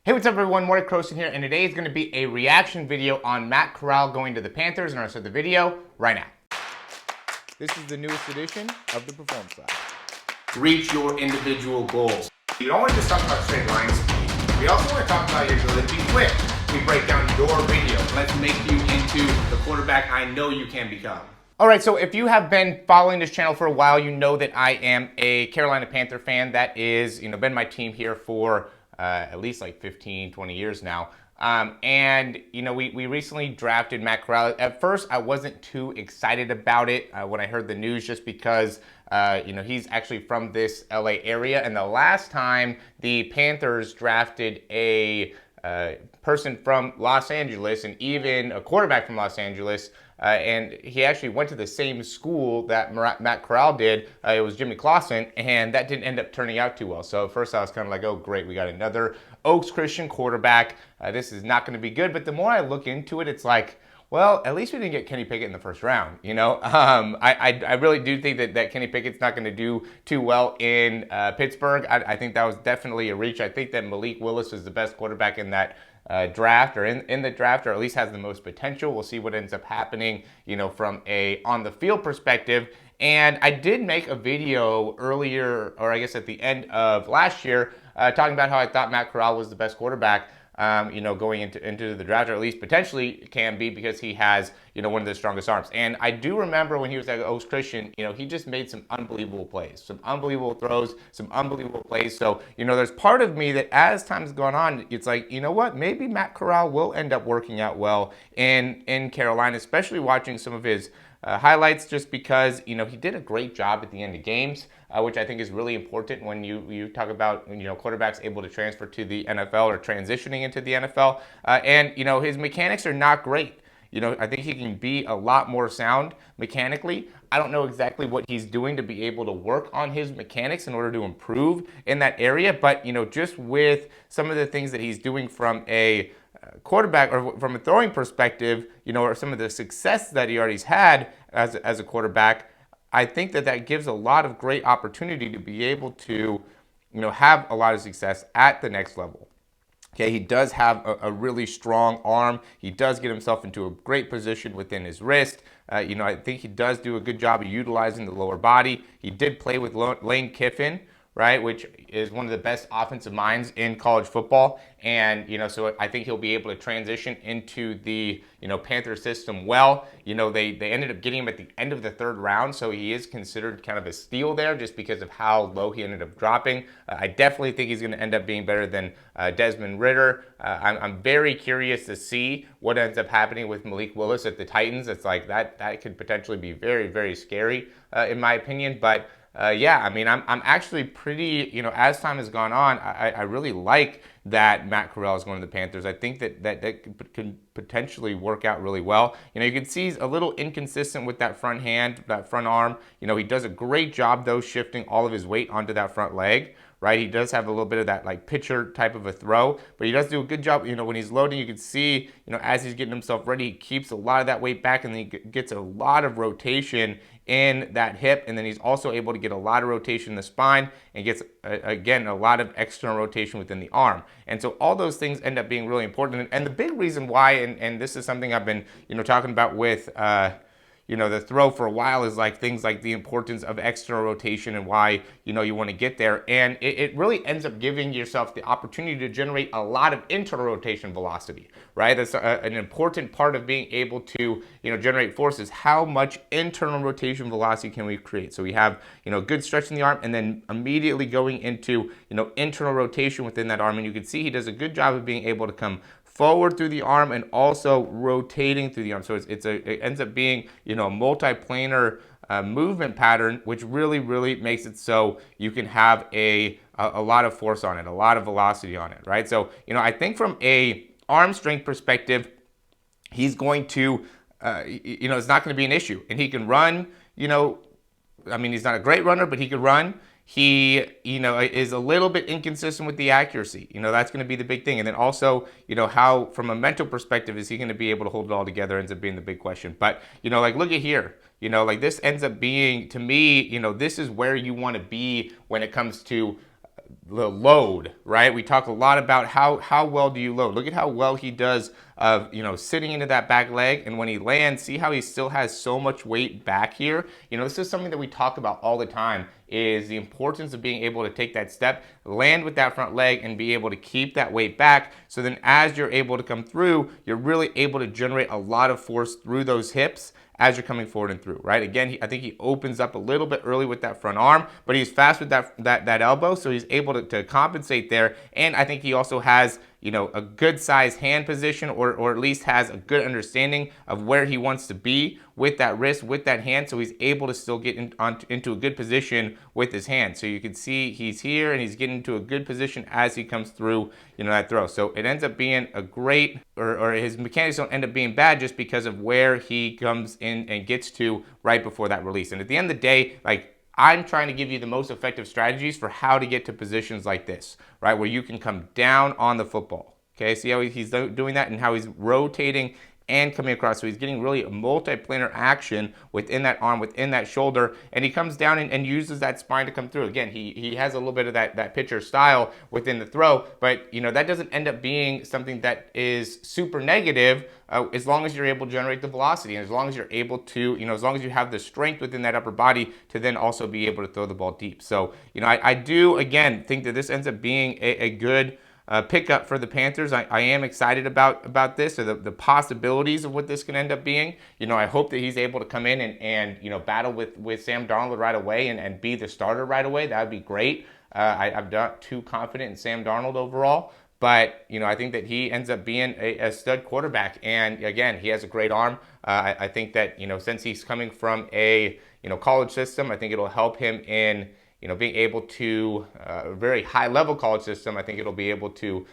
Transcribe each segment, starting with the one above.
Hey, what's up everyone, Morey Croson here, and today is going to be a reaction video on Matt Corral going to the Panthers, and I'll start the video right now. This is the newest edition of the Performance Lab. Reach your individual goals. You don't want to just talk about straight line speed. We also want to talk about your ability to be quick. We break down your video. Let's make you into the quarterback I know you can become. All right, so if you have been following this channel for a while, you know that I am a Carolina Panther fan. That is, been my team here for at least like 15, 20 years now. And, we recently drafted Matt Corral. At first, I wasn't too excited about it when I heard the news just because, he's actually from this LA area. And the last time the Panthers drafted a person from Los Angeles and even a quarterback from Los Angeles, and he actually went to the same school that Matt Corral did. It was Morey Croson, and that didn't end up turning out too well. So at first I was kind of like, oh great, we got another Oaks Christian quarterback. This is not going to be good. But the more I look into it, it's like, well, at least we didn't get Kenny Pickett in the first round. I really do think that Kenny Pickett's not going to do too well in Pittsburgh. I think that was definitely a reach. I think that Malik Willis is the best quarterback in that draft, or in the draft, or at least has the most potential. We'll see what ends up happening, from a on the field perspective. And I did make a video earlier, or I guess at the end of last year, talking about how I thought Matt Corral was the best quarterback, going into the draft, or at least potentially can be, because he has, one of the strongest arms. And I do remember when he was at Oaks Christian, he just made some unbelievable plays, some unbelievable throws, some unbelievable plays. So, there's part of me that as time's gone on, it's like, you know what, maybe Matt Corral will end up working out well in Carolina, especially watching some of his highlights, just because he did a great job at the end of games, which I think is really important when you talk about quarterbacks able to transfer to the NFL or transitioning into the NFL. And his mechanics are not great. I think he can be a lot more sound mechanically. I don't know exactly what he's doing to be able to work on his mechanics in order to improve in that area, but just with some of the things that he's doing from a quarterback or from a throwing perspective, or some of the success that he already had as a quarterback, I think that gives a lot of great opportunity to be able to, have a lot of success at the next level. Okay, he does have a really strong arm. He does get himself into a great position within his wrist. I think he does do a good job of utilizing the lower body. He did play with Lane Kiffin, right, which is one of the best offensive minds in college football. And, so I think he'll be able to transition into the, Panther system well. They ended up getting him at the end of the third round, so he is considered kind of a steal there just because of how low he ended up dropping. I definitely think he's going to end up being better than Desmond Ridder. I'm very curious to see what ends up happening with Malik Willis at the Titans. It's like that could potentially be very, very scary, in my opinion. But yeah, I'm actually pretty, as time has gone on, I really like that Matt Corral is going to the Panthers. I think that can potentially work out really well. You can see he's a little inconsistent with that front hand, that front arm. He does a great job, though, shifting all of his weight onto that front leg. Right, he does have a little bit of that like pitcher type of a throw, but he does do a good job. When he's loading, you can see, as he's getting himself ready, he keeps a lot of that weight back, and then he gets a lot of rotation in that hip, and then he's also able to get a lot of rotation in the spine, and gets again a lot of external rotation within the arm. And so all those things end up being really important. And the big reason why, and this is something I've been talking about with the throw for a while, is like things like the importance of external rotation and why, you want to get there. And it really ends up giving yourself the opportunity to generate a lot of internal rotation velocity, right? That's an important part of being able to, generate forces. How much internal rotation velocity can we create? So we have, good stretch in the arm, and then immediately going into, internal rotation within that arm. And you can see he does a good job of being able to come forward through the arm and also rotating through the arm. So it ends up being, a multiplanar movement pattern, which really makes it so you can have a lot of force on it, a lot of velocity on it, right? So, I think from a arm strength perspective, he's going to, it's not going to be an issue. And he can run, he's not a great runner, but he can run. He, is a little bit inconsistent with the accuracy. That's going to be the big thing. And then also, how, from a mental perspective, is he going to be able to hold it all together, ends up being the big question. But, look at here. This ends up being, to me, this is where you want to be when it comes to the load, right? We talk a lot about how well do you load. Look at how well he does of, sitting into that back leg, and when he lands, see how he still has so much weight back here. This is something that we talk about all the time, is the importance of being able to take that step, land with that front leg, and be able to keep that weight back. So then as you're able to come through, you're really able to generate a lot of force through those hips as you're coming forward and through, right? Again, I think he opens up a little bit early with that front arm, but he's fast with that elbow, so he's able to compensate there. And I think he also has, a good size hand position, or at least has a good understanding of where he wants to be with that wrist, with that hand, so he's able to still get into a good position with his hand. So you can see he's here and he's getting into a good position as he comes through, that throw. So it ends up being a great, or his mechanics don't end up being bad just because of where he comes in and gets to right before that release. And at the end of the day, I'm trying to give you the most effective strategies for how to get to positions like this, right? Where you can come down on the football. Okay, see how he's doing that and how he's rotating and coming across. So he's getting really a multi-planar action within that arm, within that shoulder, and he comes down and uses that spine to come through. Again, he has a little bit of that pitcher style within the throw, but that doesn't end up being something that is super negative as long as you're able to generate the velocity, and as long as you're able to, as long as you have the strength within that upper body to then also be able to throw the ball deep. So, I do, again, think that this ends up being a good pickup for the Panthers. I am excited about this, or the possibilities of what this can end up being. I hope that he's able to come in and battle with Sam Darnold right away and be the starter right away. That would be great. I'm not too confident in Sam Darnold overall, but I think that he ends up being a stud quarterback. And again, he has a great arm. I think that since he's coming from a college system, I think it'll help him in being able to, a very high level college system. I think it'll be able to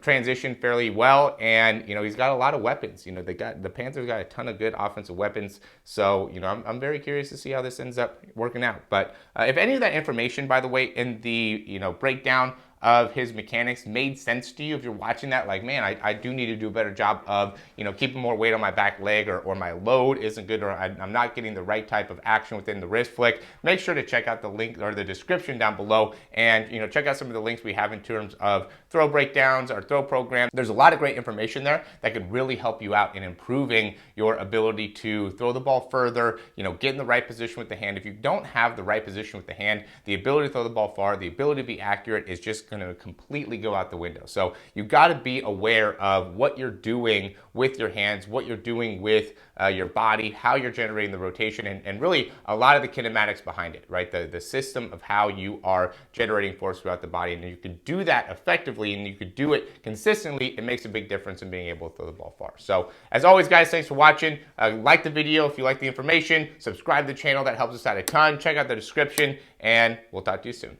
transition fairly well, and he's got a lot of weapons. The Panthers got a ton of good offensive weapons. So I'm very curious to see how this ends up working out. But if any of that information, by the way, in the breakdown of his mechanics made sense to you, if you're watching that, man, I do need to do a better job of keeping more weight on my back leg, or my load isn't good, or I'm not getting the right type of action within the wrist flick, make sure to check out the link or the description down below, and check out some of the links we have in terms of throw breakdowns or throw programs. There's a lot of great information there that could really help you out in improving your ability to throw the ball further, get in the right position with the hand. If you don't have the right position with the hand, the ability to throw the ball far, the ability to be accurate is just going to completely go out the window. So you got to be aware of what you're doing with your hands, what you're doing with your body, how you're generating the rotation, and really a lot of the kinematics behind it, right? The system of how you are generating force throughout the body. And you can do that effectively, and you could do it consistently. It makes a big difference in being able to throw the ball far. So as always, guys, thanks for watching. Like the video if you like the information. Subscribe to the channel. That helps us out a ton. Check out the description, and we'll talk to you soon.